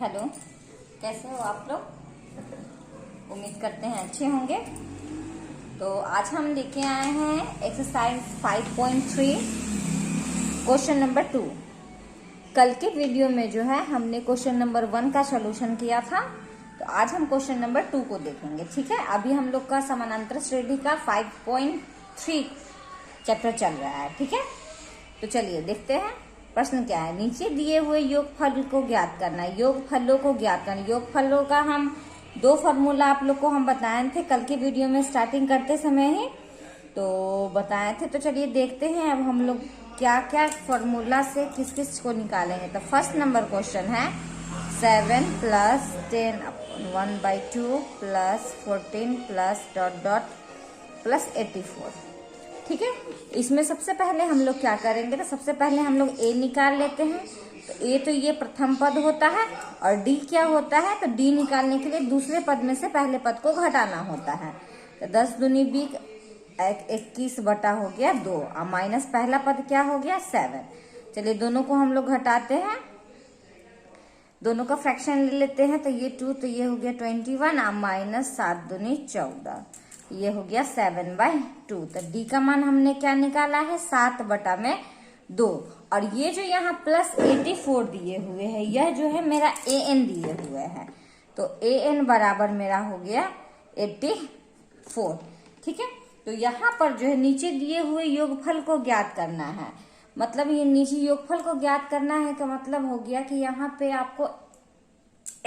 Hello, कैसे हो आप लोग। उम्मीद करते हैं अच्छे होंगे। तो आज हम लेके आए हैं एक्सरसाइज 5.3 क्वेश्चन नंबर 2। कल के वीडियो में जो है हमने क्वेश्चन नंबर 1 का सॉल्यूशन किया था, तो आज हम क्वेश्चन नंबर 2 को देखेंगे। ठीक है, अभी हम लोग का समानांतर श्रेणी का 5.3 चैप्टर चल रहा है। ठीक है, तो चलिए देखते हैं प्रश्न क्या है। नीचे दिए हुए योगफल को ज्ञात करना है। योगफलों को ज्ञात करना, योगफलों का हम 2 फॉर्मूला आप लोग को हम बताए थे कल के वीडियो में स्टार्टिंग करते समय ही तो बताए थे। तो चलिए देखते हैं अब हम लोग क्या क्या फॉर्मूला से किस किस को निकालेंगे। तो फर्स्ट नंबर क्वेश्चन है 7 + 10 / 1/2 + 14 + ... + 84। ठीक है, इसमें सबसे पहले हम लोग क्या करेंगे, तो सबसे पहले हम लोग a निकाल लेते हैं। तो a तो ये प्रथम पद होता है और d क्या होता है, तो d निकालने के लिए दूसरे पद में से पहले पद को घटाना होता है। तो 10 दूनी 20 21 बटा हो गया 2 और माइनस पहला पद क्या हो गया 7। चलिए दोनों को हम लोग घटाते हैं, दोनों का फ्रैक्शन ले लेते हैं। तो ये 2 तो ये हो गया 21 और माइनस 7 दूनी 14, ये हो गया 7/2। तो d का मान हमने क्या निकाला है 7/2। और ये जो यहाँ +84 दिए हुए हैं, यह जो है मेरा an दिए हुए हैं। तो an बराबर मेरा हो गया 84। ठीक है, तो यहाँ पर जो है नीचे दिए हुए योगफल को ज्ञात करना है। मतलब ये नीचे योगफल को ज्ञात करना है का मतलब हो गया कि यहाँ पे आपको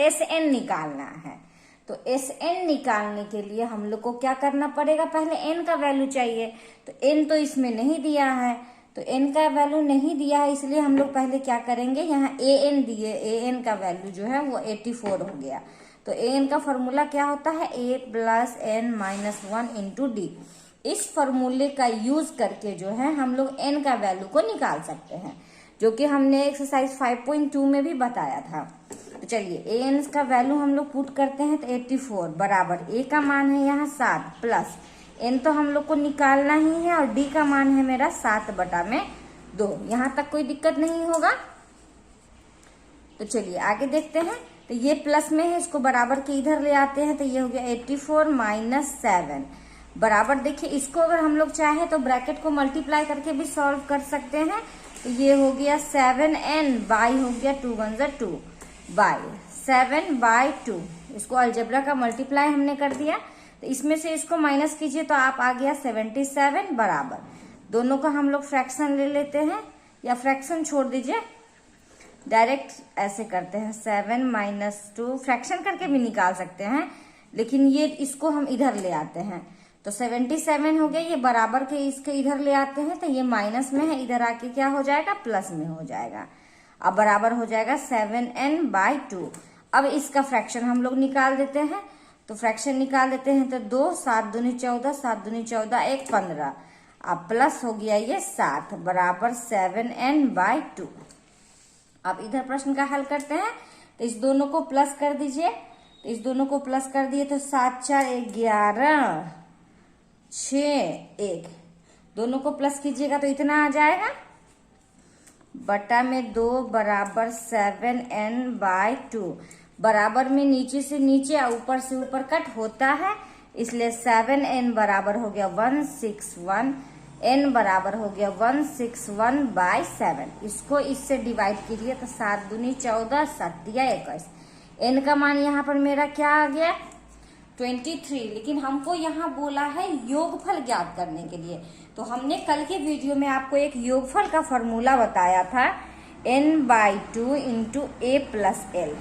SN निकालना है। तो SN निकालने के लिए हम लोग को क्या करना पड़ेगा, पहले n का वैल्यू चाहिए। तो n तो इसमें नहीं दिया है, तो n का वैल्यू नहीं दिया है, इसलिए हम लोग पहले क्या करेंगे, यहाँ an दिए, an का वैल्यू जो है वो 84 हो गया। तो an का फॉर्मूला क्या होता है, a + n - 1 × d। इस फॉर्मूले का यूज करके जो है हम लोग n का वैल्यू को निकाल सकते हैं, जो कि हमने एक्सरसाइज 5.2 में भी बताया था। तो चलिए an का वैल्यू हम लोग पुट करते हैं। तो 84 बराबर a का मान है यहाँ 7 प्लस n तो हम लोग को निकालना ही है और d का मान है मेरा 7/2। यहाँ तक कोई दिक्कत नहीं होगा। तो चलिए आगे देखते हैं। तो ये प्लस में है, इसको बराबर के इधर ले आते हैं। तो ये हो गया 84 - 7 बराबर, देखिए इसको अगर हम लोग चाहे तो ब्रैकेट को मल्टीप्लाई करके भी सॉल्व कर सकते हैं। तो ये हो गया 7n बाई हो गया 2 × 2 बाई 7/2। इसको अलजेब्रा का मल्टीप्लाई हमने कर दिया। तो इसमें से इसको माइनस कीजिए तो आप आ गया 77 बराबर। दोनों का हम लोग फ्रैक्शन ले लेते हैं, या फ्रैक्शन छोड़ दीजिए, डायरेक्ट ऐसे करते हैं। 7 - 2 फ्रैक्शन करके भी निकाल सकते हैं, लेकिन ये इसको हम इधर ले आते हैं। तो 77 हो गया, ये बराबर के इसके इधर ले आते हैं। तो ये माइनस में है, इधर आके क्या हो जाएगा, प्लस में हो जाएगा। अब बराबर हो जाएगा 7n/2। अब इसका फ्रैक्शन हम लोग निकाल देते हैं। तो फ्रैक्शन निकाल देते हैं तो 2 7 दूनी 14 7 दूनी 14 1 15। अब प्लस हो गया ये 7 बराबर 7n/2। अब इधर प्रश्न का हल करते हैं। तो इस दोनों को प्लस कर दीजिए। तो इस दोनों को प्लस कर दिए तो 7 × 4 = 11 6 1। दोनों को प्लस कीजिएगा तो इतना आ जाएगा बटा में 2 बराबर 7n/2। बराबर में नीचे से नीचे और ऊपर से ऊपर कट होता है, इसलिए 7n बराबर हो गया 161, n बराबर हो गया 161/7। इसको इससे डिवाइड कीजिए तो 7 दूनी 14 7 या 21। n का मान यहाँ पर मेरा क्या आ गया 23। लेकिन हमको यहाँ बोला है योगफल ज्ञात करने के लिए। तो हमने कल के वीडियो में आपको एक योगफल का फॉर्मूला बताया था, n/2 × a + l।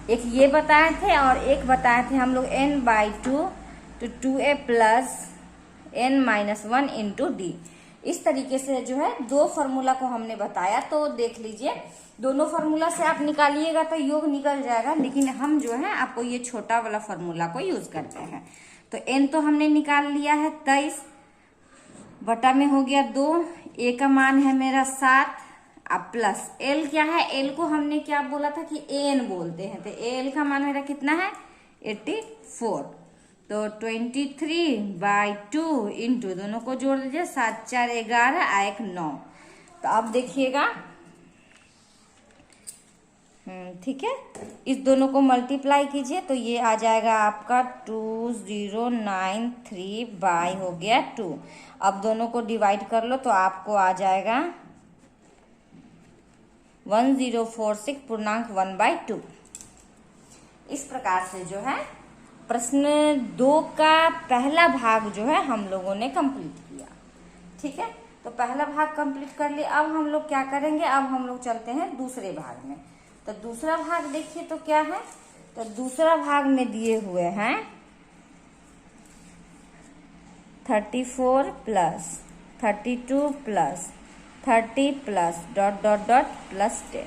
एक ये बताए थे और एक बताए थे हम लोग n/2 to 2a + n - 1 × d। इस तरीके से जो है 2 फॉर्मूला को हमने बताया। तो देख लीजिए, दोनों फॉर्मूला से आप निकालिएगा तो योग निकल जाएगा, लेकिन हम जो है आपको ये छोटा वाला फॉर्मूला को यूज करते हैं। तो n तो हमने निकाल लिया है 23 बटा में हो गया 2, a का मान है मेरा 7। अब प्लस l क्या है, l को हमने क्या बोला था कि an बोलते हैं। तो l का मान मेरा कितना है 84। तो 23/2 इंटू दोनों को जोड़ दीजिए 7 × 4 = 11 1 9। तो अब देखिएगा ठीक है, इस दोनों को मल्टीप्लाई कीजिए तो ये आ जाएगा आपका 2093 बाई हो गया 2। अब दोनों को डिवाइड कर लो तो आपको आ जाएगा 1046 पूर्णांक 1/2। इस प्रकार से जो है प्रश्न 2 का पहला भाग जो है हम लोगों ने कंप्लीट किया। ठीक है, तो पहला भाग कंप्लीट कर लिया। अब हम लोग क्या करेंगे, अब हम लोग चलते हैं दूसरे भाग में। तो दूसरा भाग देखिए तो क्या है, तो दूसरा भाग में दिए हुए हैं 34 plus 32 plus 30 plus dot dot dot plus 10।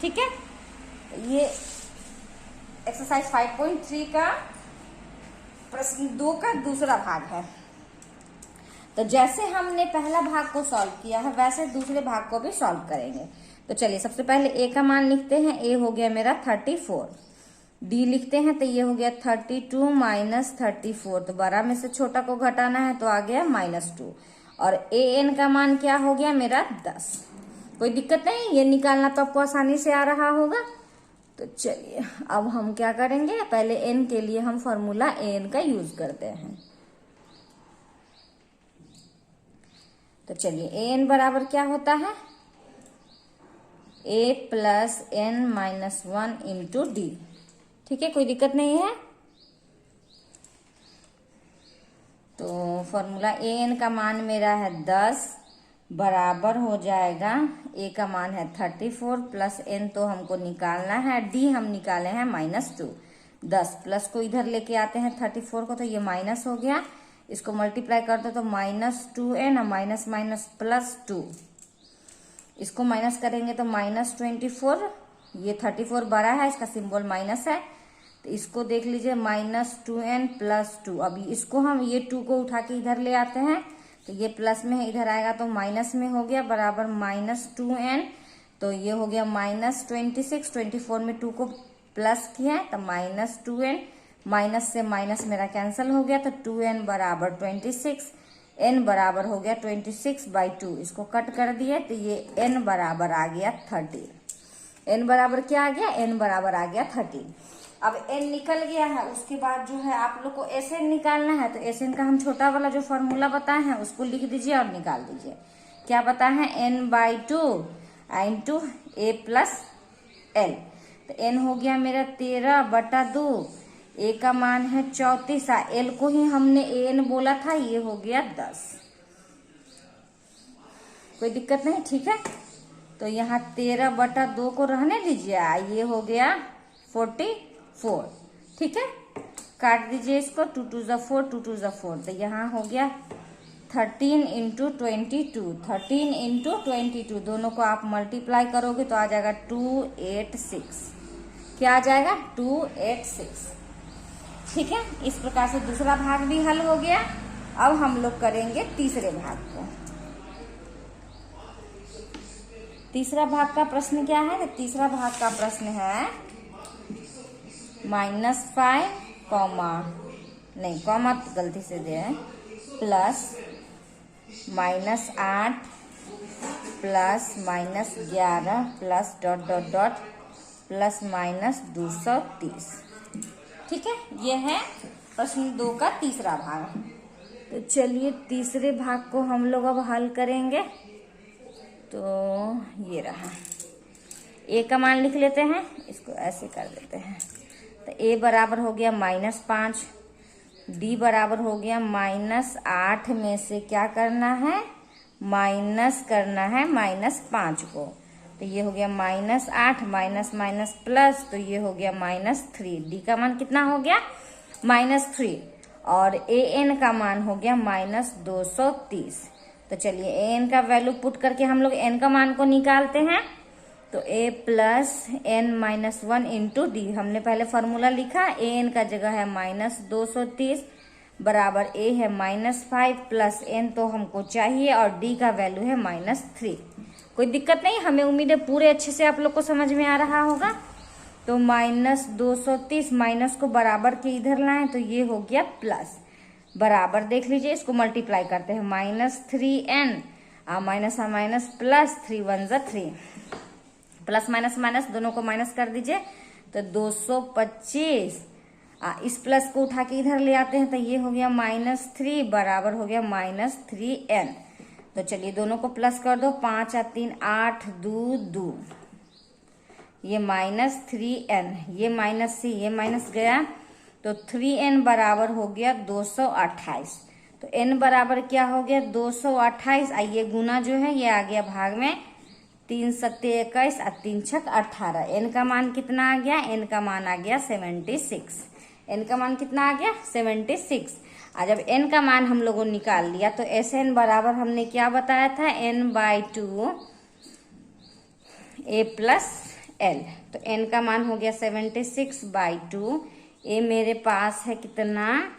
ठीक है, ये एक्सरसाइज 5.3 का प्रश्न 2 का दूसरा भाग है। तो जैसे हमने पहला भाग को सॉल्व किया है वैसे दूसरे भाग को भी सॉल्व करेंगे। तो चलिए सबसे पहले ए का मान लिखते हैं। ए हो गया मेरा 34। डी लिखते हैं तो ये हो गया 32 माइनस 34। तो बड़ा में से छोटा को घटाना है तो आ गया -2। और ए एन का मान क्या हो गया मेरा 10। कोई दिक्कत नहीं, ये निकालना तो आपको आसानी से आ रहा होगा। तो चलिए अब हम क्या करेंगे, पहले एन के लिए हम फॉर्मूला ए एन का यूज करते हैं। तो चलिए ए एन बराबर क्या होता है, a plus n minus 1 into d. ठीक है, कोई दिक्कत नहीं है। तो फॉर्मूला ए एन का मान मेरा है 10 बराबर हो जाएगा, ए का मान है 34 प्लस एन तो हमको निकालना है, डी हम निकाले हैं -2। 10 प्लस को इधर लेके आते हैं 34 को तो ये माइनस हो गया, इसको मल्टीप्लाई करते तो -2n और माइनस माइनस +2। इसको माइनस करेंगे तो -24। ये 34 बड़ा है, इसका सिंबल माइनस है तो इसको देख लीजिए -2n + 2। अभी इसको हम ये 2 को उठा के इधर ले आते हैं तो ये प्लस में है, इधर आएगा तो माइनस में हो गया बराबर -2n। तो ये हो गया -26। 24 में 2 को प्लस किया तो -2n, माइनस से माइनस मेरा कैंसिल हो गया तो 2n बराबर 26। n बराबर हो गया 26/2। इसको कट कर दिए तो ये n बराबर आ गया 30। n बराबर क्या आ गया, n बराबर आ गया 30। अब n निकल गया है, उसके बाद जो है आप लोग को Sn निकालना है। तो Sn का हम छोटा वाला जो फॉर्मूला बताए हैं उसको लिख दीजिए और निकाल दीजिए। क्या बताए हैं, n/2 into a plus l। तो n हो गया मेरा 13/2, a का मान है 34, l को ही हमने an बोला था, ये हो गया 10। कोई दिक्कत नहीं, ठीक है। तो यहाँ 13/2 को रहने दीजिए, ये हो गया 44। ठीक है, काट दीजिए इसको, 2 2 ज़ा 4, 2 2 ज़ा 4। तो यहाँ हो गया 13 इंटू 22। 13 इंटू 22 दोनों को आप मल्टीप्लाई करोगे तो आ जाएगा 286। क्या आ जाएगा, 286। ठीक है, इस प्रकार से दूसरा भाग भी हल हो गया। अब हम लोग करेंगे तीसरे भाग को। तीसरा भाग का प्रश्न क्या है, तो तीसरा भाग का प्रश्न है -5 कॉमा नहीं कॉमा गलती से दे plus -8 plus -11 plus dot dot dot plus -230। ठीक है, ये है प्रश्न 2 का तीसरा भाग। तो चलिए तीसरे भाग को हम लोग अब हल करेंगे। तो ये रहा, a का मान लिख लेते हैं, इसको ऐसे कर देते हैं। तो a बराबर हो गया -5, d बराबर हो गया -8 में से क्या करना है, माइनस करना है -5 को। तो ये हो गया -8 माइनस माइनस प्लस, तो ये हो गया -3। डी का मान कितना हो गया, -3। और ए एन का मान हो गया -230। तो चलिए ए एन का वैल्यू पुट करके हम लोग एन का मान को निकालते हैं। तो a plus n minus 1 into D, हमने पहले फॉर्मूला लिखा, ए एन का जगह है -230 बराबर a है -5 प्लस n तो हमको चाहिए और d का वैल्यू है -3। कोई दिक्कत नहीं, हमें उम्मीद है पूरे अच्छे से आप लोग को समझ में आ रहा होगा। तो -230 माइनस को बराबर के इधर लाएं तो ये हो गया प्लस, बराबर देख लीजिए, इसको मल्टीप्लाई करते हैं -3n माइनस प्लस 3 1 ज़ा 3। प्लस माइनस माइनस दोनों को माइनस कर दीजिए तो 225। इस प्लस को उठा के इधर ले आते हैं तो ये हो गया -3 बराबर हो गया -3n। तो चलिए दोनों को प्लस कर दो, 5 और 3 8, 2 2, ये -3n, ये माइनस से ये माइनस गया तो 3n बराबर हो गया 228। तो n बराबर क्या हो गया 228। आइए गुना जो है ये आ गया भाग में, 3 सत्ते 21 और 3 छक 18। n का मान कितना आ गया, n का मान आ गया 76। n का मान कितना आ गया 76। और जब n का मान हम लोगों ने निकाल लिया तो Sn बराबर हमने क्या बताया था, n/2 a प्लस l। तो n का मान हो गया 76/2। a मेरे पास है कितना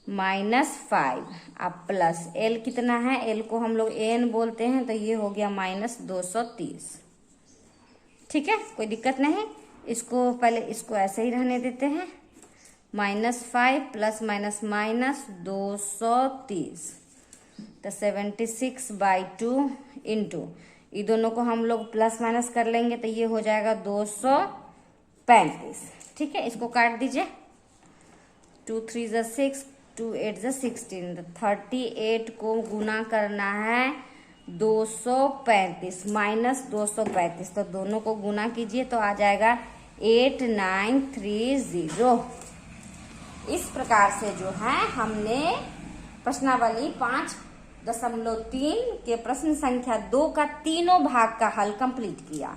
-5। अब प्लस l कितना है, l को हम लोग an बोलते हैं तो ये हो गया -230। ठीक है, कोई दिक्कत नहीं। इसको पहले इसको ऐसे ही रहने देते हैं, -5 प्लस माइनस माइनस 230। तो 76/2 इंटू ये दोनों को हम लोग प्लस माइनस कर लेंगे तो ये हो जाएगा 235। ठीक है, इसको काट दीजिए, 2 3 = 6, 2 8 = 16। 38 को गुना करना है 235 -235। तो दोनों को गुना कीजिए तो आ जाएगा 8930। इस प्रकार से जो है हमने प्रश्नावली 5.3 के प्रश्न संख्या 2 का तीनों भाग का हल कंप्लीट किया।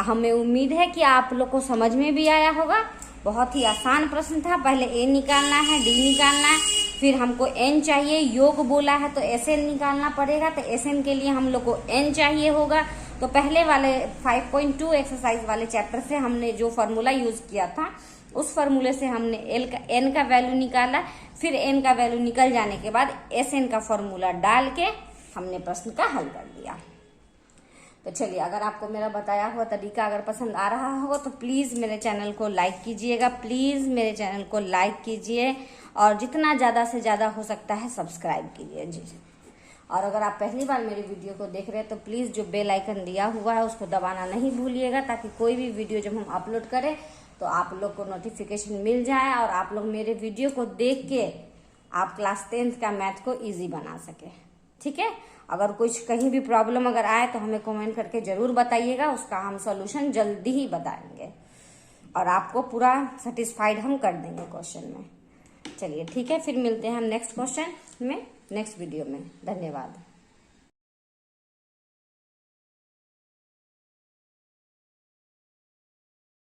हमें उम्मीद है कि आप लोग को समझ में भी आया होगा। बहुत ही आसान प्रश्न था। पहले a निकालना है, d निकालना है, फिर हमको n चाहिए, योग बोला है तो Sn निकालना पड़ेगा। तो Sn के लिए हम लोग को n चाहिए होगा। तो पहले वाले 5.2 एक्सरसाइज वाले चैप्टर से हमने जो फॉर्मूला यूज किया था उस फॉर्मूले से हमने n का वैल्यू निकाला। फिर n का वैल्यू निकल जाने के बाद Sn का फॉर्मूला डाल के हमने प्रश्न का हल कर दिया। तो चलिए, अगर आपको मेरा बताया हुआ तरीका अगर पसंद आ रहा होगा तो प्लीज़ मेरे चैनल को लाइक कीजिएगा। प्लीज़ मेरे चैनल को लाइक कीजिए और जितना ज़्यादा से ज़्यादा हो सकता है सब्सक्राइब कीजिए जी। और अगर आप पहली बार मेरी वीडियो को देख रहे हैं तो प्लीज़ जो बेल आइकन दिया हुआ है उसको दबाना नहीं भूलिएगा, ताकि कोई भी वीडियो जब हम अपलोड करें तो आप लोग को नोटिफिकेशन मिल जाए और आप लोग मेरे वीडियो को देख के आप क्लास 10th का मैथ को ईजी बना सके। ठीक है, अगर कुछ कहीं भी प्रॉब्लम अगर आए तो हमें कमेंट करके जरूर बताइएगा, उसका हम सॉल्यूशन जल्दी ही बताएंगे और आपको पूरा सेटिस्फाइड हम कर देंगे क्वेश्चन में। चलिए ठीक है, फिर मिलते हैं हम नेक्स्ट क्वेश्चन में नेक्स्ट वीडियो में। धन्यवाद।